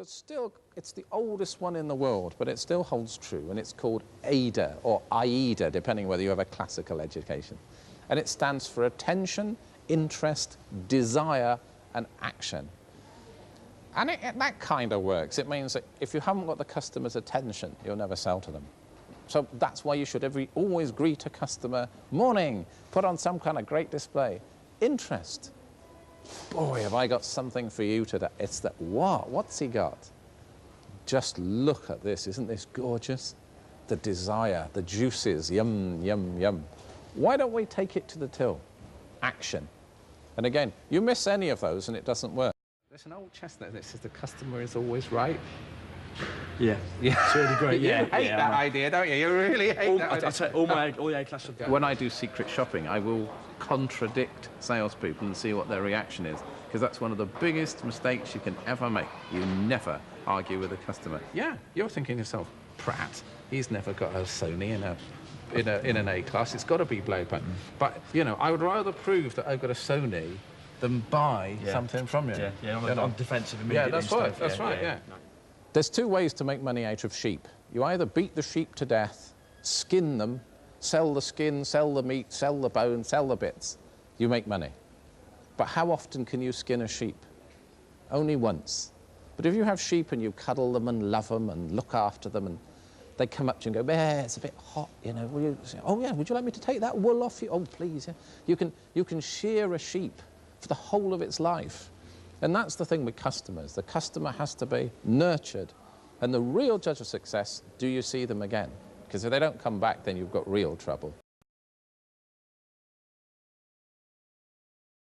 It's the oldest one in the world, but it still holds true, and it's called A.I.D.A. or A.I.D.A., depending whether you have a classical education. And it stands for attention, interest, desire, and action. And that kind of works. It means that if you haven't got the customer's attention, you'll never sell to them. So that's why you should always greet a customer, morning, put on some kind of great display. Interest. Boy, have I got something for you today. It's that, what? What's he got? Just look at this. Isn't this gorgeous? The desire, the juices, yum, yum, yum. Why don't we take it to the till? Action. And again, you miss any of those and it doesn't work. There's an old chestnut that says the customer is always right. Yeah, it's really great. You hate that idea, don't you? You really hate that idea. I say all the A class. When I do secret shopping, I will contradict salespeople and see what their reaction is, because that's one of the biggest mistakes you can ever make. You never argue with a customer. Yeah, you're thinking to yourself, Pratt, he's never got a Sony in an A class. It's got to be Blowpipe. But you know, I would rather prove that I've got a Sony than buy something from you. Yeah, I'm defensive immediately. Yeah, that's right. Yeah. There's two ways to make money out of sheep. You either beat the sheep to death, skin them, sell the skin, sell the meat, sell the bone, sell the bits. You make money. But how often can you skin a sheep? Only once. But if you have sheep and you cuddle them and love them and look after them, and they come up to you and go, it's a bit hot, you know, will you say, oh yeah, would you like me to take that wool off you? Oh, please, yeah. You can shear a sheep for the whole of its life. And that's the thing with customers. The customer has to be nurtured. And the real judge of success, do you see them again? Because if they don't come back, then you've got real trouble.